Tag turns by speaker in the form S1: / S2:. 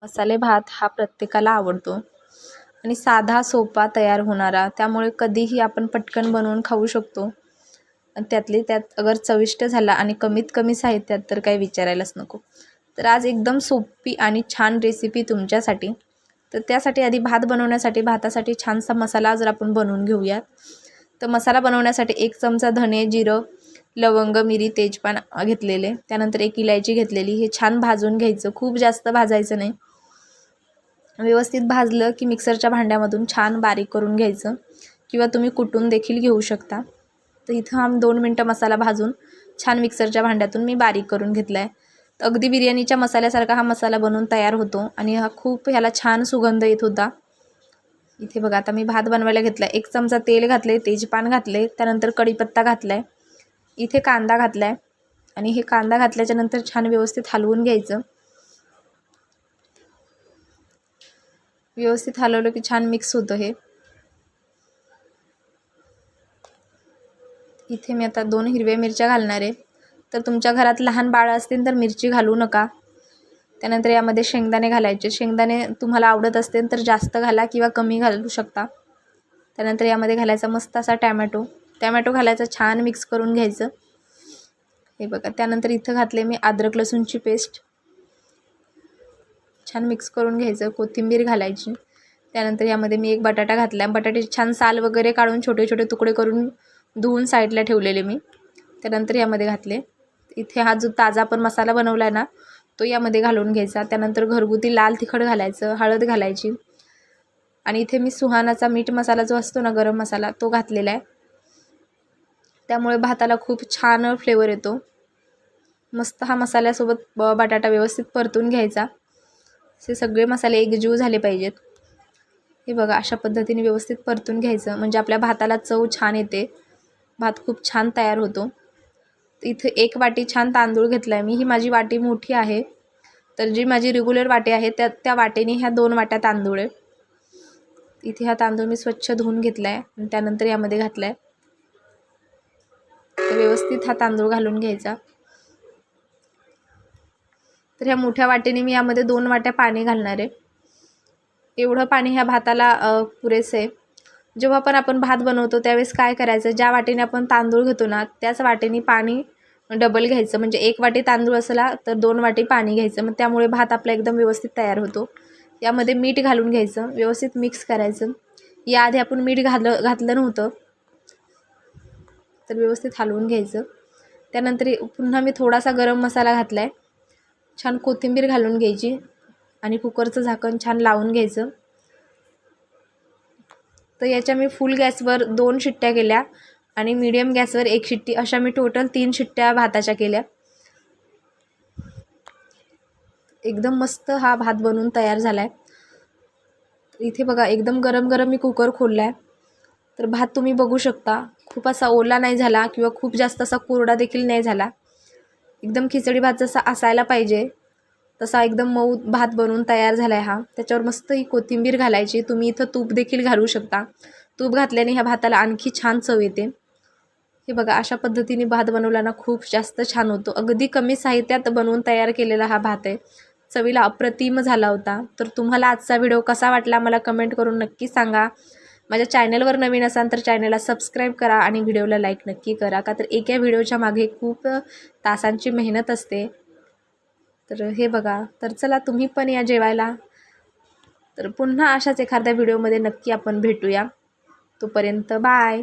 S1: मसाले भात हा प्रत्येकाला आवडतो आणि साधा सोपा तयार होणारा, त्यामुळे कधीही आपण पटकन बनवून खाऊ शकतो आणि त्यातली त्यात अगर चविष्ट झाला आणि कमीत कमी साहित्यात तर काही विचारायलाच नको. तर आज एकदम सोपी आणि छान रेसिपी तुमच्यासाठी. तर त्यासाठी आधी भात बनवण्यासाठी भातासाठी छानसा मसाला जर आपण बनवून घेऊयात. तर मसाला बनवण्यासाठी 1 चमचा धणे, जिरं, लवंग, मिरी, तेजपान घेतलेले, त्यानंतर 1 इलायची घेतलेली. हे छान भाजून घ्यायचं, खूप जास्त भाजायचं नाही. व्यवस्थित भाजलं की मिक्सरच्या भांड्यामधून छान बारीक करून घ्यायचं किंवा तुम्ही कुटून देखील घेऊ शकता. तर इथं 2 मिनटं मसाला भाजून छान मिक्सरच्या भांड्यातून मी बारीक करून घेतला आहे. तर अगदी बिर्याणीच्या मसाल्यासारखा हा मसाला बनवून तयार होतो आणि हा खूप ह्याला छान सुगंध येत होता. इथे बघा आता मी भात बनवायला घेतला. 1 चमचा तेल घातले, तेजपान घातले, त्यानंतर कढीपत्ता घातलाय, इथे कांदा घातलाय आणि हे कांदा घातल्याच्या नंतर छान व्यवस्थित हलवून घ्यायचं. व्यवस्थित हलवलं की छान मिक्स होतं हे. इथे मी आता 2 हिरव्या मिरच्या घालणार आहे. तर तुमच्या घरात लहान बाळ असतील तर मिरची घालू नका. त्यानंतर यामध्ये शेंगदाणे घालायचे. शेंगदाणे तुम्हाला आवडत असतील तर जास्त घाला किंवा कमी घालू शकता. त्यानंतर यामध्ये घालायचा मस्त असा टॅमॅटो घालायचा, छान मिक्स करून घ्यायचं. हे बघा त्यानंतर इथं घातले मी अद्रक लसूणची पेस्ट, छान मिक्स करून घ्यायचं. कोथिंबीर घालायची. त्यानंतर यामध्ये मी 1 बटाटा घातला. बटाट्याची छान साल वगैरे काढून छोटे छोटे तुकडे करून धुवून साईडला ठेवलेले मी. त्यानंतर यामध्ये घातले. इथे हा जो ताजा आपण मसाला बनवला आहे ना तो यामध्ये घालून घ्यायचा. त्यानंतर घरगुती लाल तिखट घालायचं, हळद घालायची आणि इथे मी सुहानाचा मीठ मसाला जो असतो ना, गरम मसाला, तो घातलेला आहे. त्यामुळे भाताला खूप छान फ्लेवर येतो. मस्त हा मसाल्यासोबत बटाटा व्यवस्थित परतून घ्यायचा. हे सगळे मसाले एकजीव झाले पाहिजेत. हे बघा अशा पद्धतीने व्यवस्थित परतून घ्यायचं, म्हणजे आपल्या भाताला चव छान येते, भात खूप छान तयार होतो. इथे 1 वाटी छान तांदूळ घेतला आहे मी. ही माझी वाटी मोठी आहे, तर जी माझी रेग्युलर वाटी आहे त्या वाटेने ह्या 2 वाट्या तांदूळ आहे. इथे हा तांदूळ मी स्वच्छ धुवून घेतला आहे आणि त्यानंतर यामध्ये घातला आहे. तर व्यवस्थित हा तांदूळ घालून घ्यायचा. तर ह्या मोठ्या वाटीने मी यामध्ये 2 वाट्या पाणी घालणार आहे. एवढं पाणी ह्या भाताला पुरेसं आहे. जेव्हा पण आपण भात बनवतो त्यावेळेस काय करायचं, ज्या वाटीने आपण तांदूळ घेतो ना त्याच वाटीने पाणी डबल घ्यायचं. म्हणजे 1 वाटी तांदूळ असला तर 2 वाटी पाणी घ्यायचं. मग त्यामुळे भात आपला एकदम व्यवस्थित तयार होतो. यामध्ये मीठ घालून घ्यायचं, व्यवस्थित मिक्स करायचं. याआधी आपण मीठ घातलं नव्हतं, तर व्यवस्थित हलवून घ्यायचं. त्यानंतर पुन्हा मी थोडासा गरम मसाला घातला आहे. छान कोथिंबीर घालून घ्यायची आणि कुकरचं झाकण छान लावून घ्यायचं. तर याच्या मी फुल गॅसवर 2 शिट्ट्या केल्या आणि मीडियम गॅसवर 1 शिट्टी, अशा मी टोटल 3 शिट्ट्या भाताच्या केल्या. एकदम मस्त हा भात बनवून तयार झाला आहे. इथे बघा एकदम गरम गरम मी कुकर खोलला आहे. तर भात तुम्ही बघू शकता, खूप असा ओला नाही झाला किंवा खूप जास्त असा कोरडा देखील नाही झाला. एकदम खिचडी भात जसा असायला पाहिजे तसा एकदम मऊ भात बनवून तयार झाला आहे हा. त्याच्यावर मस्त ही कोथिंबीर घालायची. तुम्ही इथं तूप देखील घालू शकता. तूप घातल्याने ह्या भाताला आणखी छान चव येते. हे बघा अशा पद्धतीने भात बनवला ना खूप जास्त छान होतो. अगदी कमी साहित्यात बनवून तयार केलेला हा भात आहे. चवीला अप्रतिम झाला होता. तर तुम्हाला आजचा व्हिडिओ कसा वाटला मला कमेंट करून नक्की सांगा. माझ्या चॅनलवर नवीन असाल तर चॅनलला सबस्क्राईब करा आणि व्हिडिओला लाईक नक्की करा, का तर एका व्हिडिओच्या मागे खूप तासांची मेहनत असते. तर हे बघा, तर चला तुम्ही पण या जेवायला. तर पुन्हा अशाच एखाद्या व्हिडिओमध्ये नक्की आपण भेटूया. तोपर्यंत बाय.